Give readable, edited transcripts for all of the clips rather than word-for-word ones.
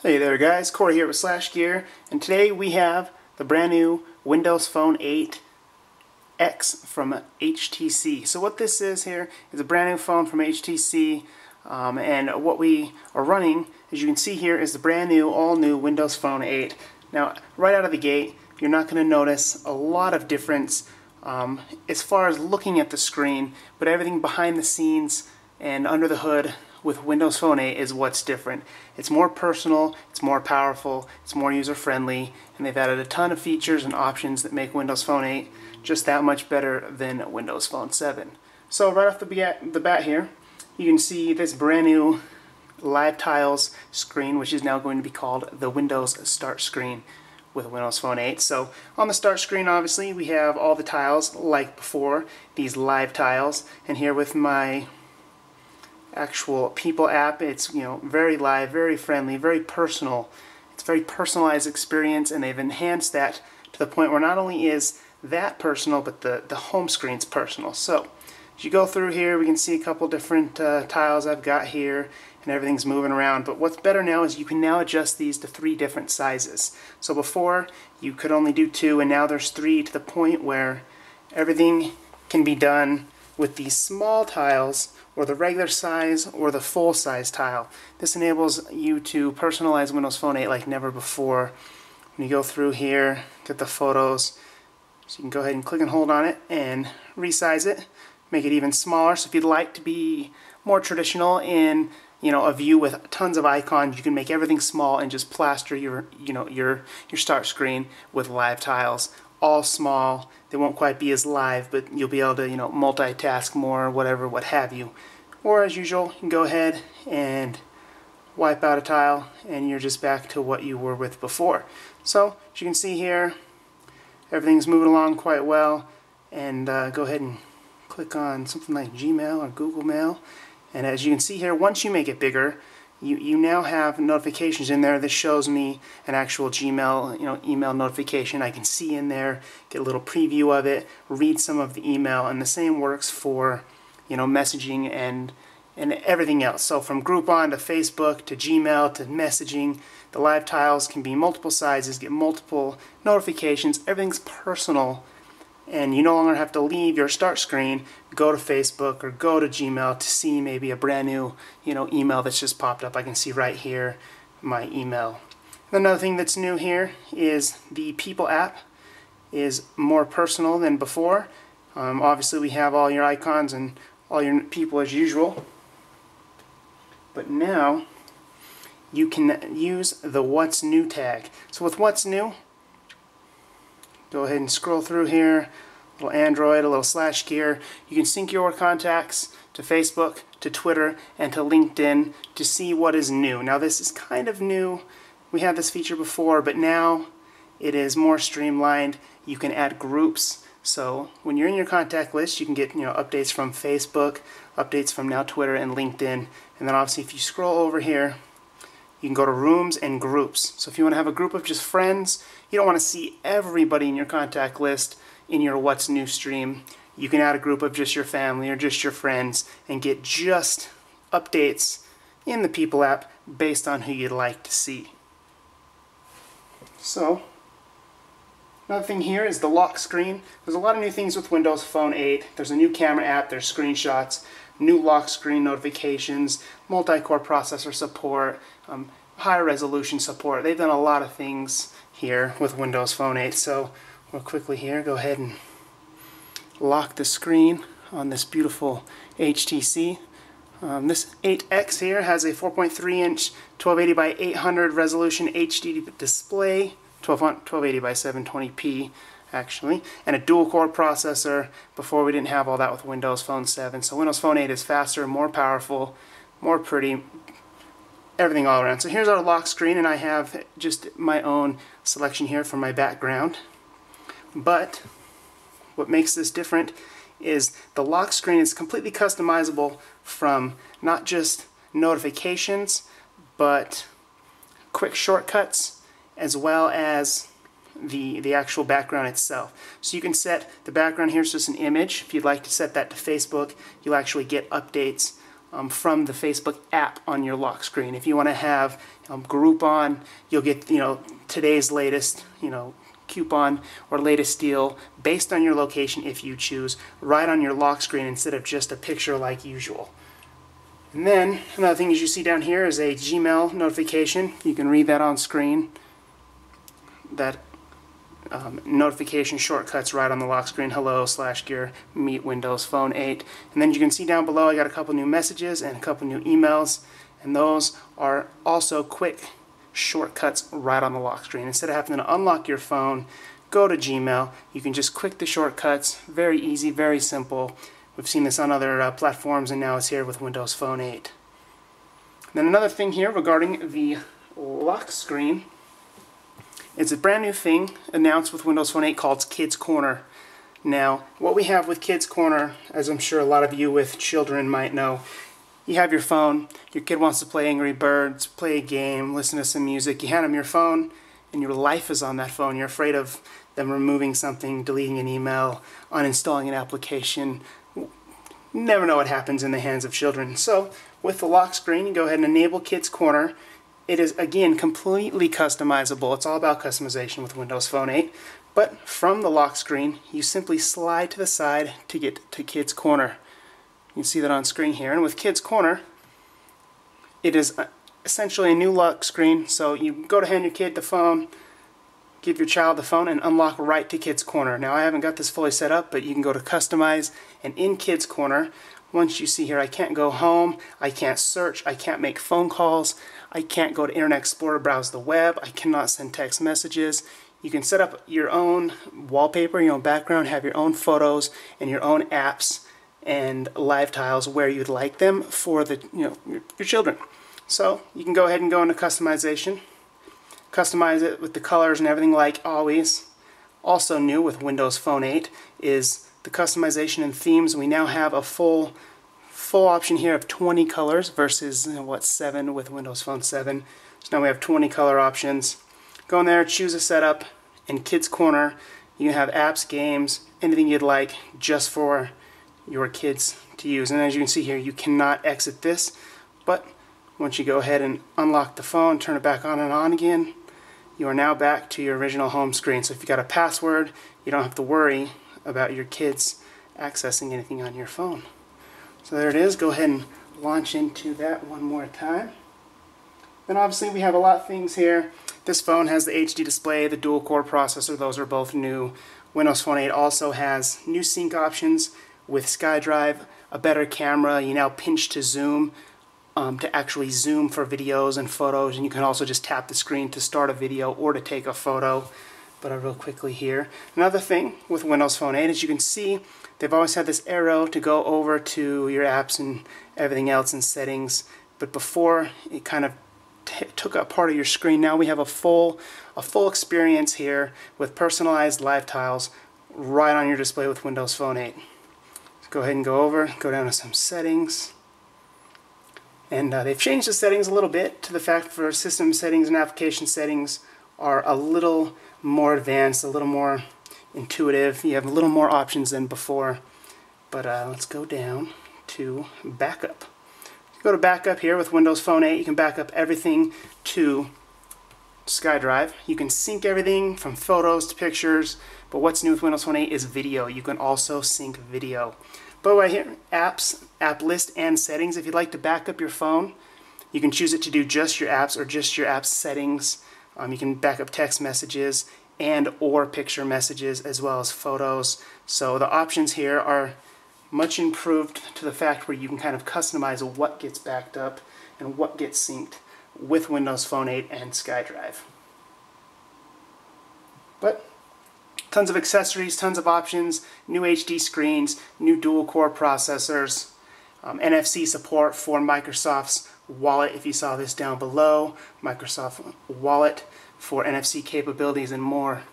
Hey there guys, Corey here with SlashGear, and today we have the brand new Windows Phone 8 X from HTC. So what this is here is a brand new phone from HTC, and what we are running, as you can see here, is the brand new, all new Windows Phone 8. Now, right out of the gate, you're not going to notice a lot of difference as far as looking at the screen, but everything behind the scenes and under the hood with Windows Phone 8 is what's different. It's more personal, it's more powerful, it's more user-friendly, and they've added a ton of features and options that make Windows Phone 8 just that much better than Windows Phone 7. So right off the bat here, you can see this brand new Live Tiles screen, which is now going to be called the Windows Start screen with Windows Phone 8. So on the Start screen, obviously, we have all the tiles like before, these live tiles, and here with my actual People app, it's very live, very friendly, very personal. It's a very personalized experience, and they've enhanced that to the point where not only is that personal, but the home screen's personal. So as you go through here, we can see a couple different tiles I've got here, and everything's moving around. But what's better now is you can now adjust these to 3 different sizes. So before you could only do 2, and now there's 3, to the point where everything can be done with these small tiles, or the regular size, or the full size tile. This enables you to personalize Windows Phone 8 like never before. When you go through here, get the photos, so you can go ahead and click and hold on it and resize it, make it even smaller. So if you'd like to be more traditional in a view with tons of icons, you can make everything small and just plaster your start screen with live tiles. All small. They won't quite be as live, but you'll be able to multitask more, whatever, what have you. Or as usual, you can go ahead and wipe out a tile, and you're just back to what you were with before. So as you can see here, everything's moving along quite well. And go ahead and click on something like Gmail or Google Mail, and as you can see here, once you make it bigger, you now have notifications in there. This shows me an actual Gmail email notification. I can see in there, get a little preview of it, read some of the email, and the same works for messaging and everything else. So from Groupon to Facebook to Gmail to messaging, the live tiles can be multiple sizes, get multiple notifications. Everything's personal, and you no longer have to leave your start screen, go to Facebook or go to Gmail to see maybe a brand new email that's just popped up. I can see right here my email. Another thing that's new here is the People app is more personal than before. Obviously we have all your icons and all your people as usual, but now you can use the What's New tag. So with What's New, go ahead and scroll through here, a little Android, a little SlashGear. You can sync your contacts to Facebook, to Twitter, and to LinkedIn to see what is new. Now this is kind of new. We had this feature before, but now it is more streamlined. You can add groups. So when you're in your contact list, you can get updates from Facebook, updates from now Twitter and LinkedIn. And then obviously if you scroll over here, you can go to Rooms and Groups. So if you want to have a group of just friends, you don't want to see everybody in your contact list in your What's New stream, you can add a group of just your family or just your friends and get just updates in the People app based on who you'd like to see. So another thing here is the lock screen. There's a lot of new things with Windows Phone 8. There's a new camera app, there's screenshots, new lock screen notifications, multi-core processor support, higher resolution support. They've done a lot of things here with Windows Phone 8. So real quickly here, go ahead and lock the screen on this beautiful HTC. This 8X here has a 4.3-inch 1280 by 800 resolution HD display, 1280 by 720p actually, and a dual-core processor. Before we didn't have all that with Windows Phone 7. So Windows Phone 8 is faster, more powerful, more pretty, everything all around. So here's our lock screen, and I have just my own selection here for my background. But what makes this different is the lock screen is completely customizable from not just notifications, but quick shortcuts, as well as the actual background itself. So you can set the background here, it's just an image. If you'd like to set that to Facebook, you'll actually get updates from the Facebook app on your lock screen. If you want to have Groupon, you'll get today's latest coupon or latest deal based on your location if you choose, right on your lock screen instead of just a picture like usual. And then another thing you see down here is a Gmail notification. You can read that on screen. That notification shortcuts right on the lock screen. Hello, SlashGear, meet Windows Phone 8. And then you can see down below I got a couple new messages and a couple new emails, and those are also quick shortcuts right on the lock screen. Instead of having to unlock your phone, go to Gmail, you can just click the shortcuts. Very easy, very simple. We've seen this on other platforms, and now it's here with Windows Phone 8. Then another thing here regarding the lock screen, it's a brand new thing announced with Windows Phone 8 called Kids Corner. Now, what we have with Kids Corner, as I'm sure a lot of you with children might know, you have your phone, your kid wants to play Angry Birds, play a game, listen to some music, you hand them your phone, and your life is on that phone. You're afraid of them removing something, deleting an email, uninstalling an application. Never know what happens in the hands of children. So, with the lock screen, you go ahead and enable Kids Corner. It is, again, completely customizable. It's all about customization with Windows Phone 8. But from the lock screen, you simply slide to the side to get to Kids Corner. You can see that on screen here. And with Kids Corner, it is essentially a new lock screen. So you go to hand your kid the phone, give your child the phone, and unlock right to Kids Corner. Now, I haven't got this fully set up, but you can go to Customize, and in Kids Corner, once you see here, I can't go home, I can't search, I can't make phone calls, I can't go to Internet Explorer, browse the web, I cannot send text messages. You can set up your own wallpaper, your own background, have your own photos and your own apps and live tiles where you'd like them for the your children. So you can go ahead and go into customization, customize it with the colors and everything like always. Also new with Windows Phone 8 is the customization and themes. We now have a full option here of 20 colors versus 7 with Windows Phone 7. So now we have 20 color options. Go in there, choose a setup. In Kids Corner, you can have apps, games, anything you'd like just for your kids to use. And as you can see here, you cannot exit this, but once you go ahead and unlock the phone, turn it back on and on again, you are now back to your original home screen. So if you got a password, you don't have to worry about your kids accessing anything on your phone. So there it is. Go ahead and launch into that one more time. Then obviously we have a lot of things here. This phone has the HD display, the dual core processor, those are both new. Windows Phone 8 also has new sync options with SkyDrive, a better camera. You now pinch to zoom to actually zoom for videos and photos, and you can also just tap the screen to start a video or to take a photo. But real quickly here. Another thing with Windows Phone 8, as you can see, they've always had this arrow to go over to your apps and everything else in settings. But before, it kind of took up part of your screen. Now we have a full experience here with personalized live tiles right on your display with Windows Phone 8. So go ahead and go down to some settings. And they've changed the settings a little bit to the fact for system settings and application settings are a little more advanced, a little more intuitive. You have a little more options than before. But let's go down to backup. Go to backup here with Windows Phone 8. You can back up everything to SkyDrive. You can sync everything from photos to pictures, but what's new with Windows Phone 8 is video. You can also sync video. But right here, apps, app list, and settings. If you'd like to back up your phone, you can choose it to do just your apps or just your app settings. You can back up text messages and or picture messages as well as photos. So the options here are much improved to the fact where you can kind of customize what gets backed up and what gets synced with Windows Phone 8 and SkyDrive. But tons of accessories, tons of options, new HD screens, new dual-core processors, NFC support for Microsoft's Wallet, if you saw this down below, Microsoft Wallet for NFC capabilities and more.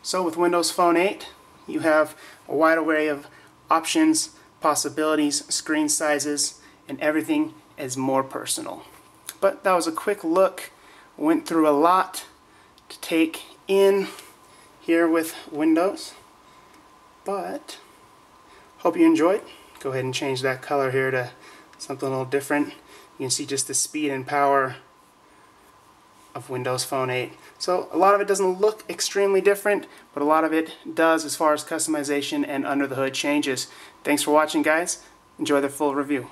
So with Windows Phone 8, you have a wide array of options, possibilities, screen sizes, and everything is more personal. But that was a quick look. Went through a lot to take in here with Windows, but hope you enjoyed. Go ahead and change that color here to something a little different. You can see just the speed and power of Windows Phone 8. So a lot of it doesn't look extremely different, but a lot of it does as far as customization and under the hood changes. Thanks for watching, guys. Enjoy the full review.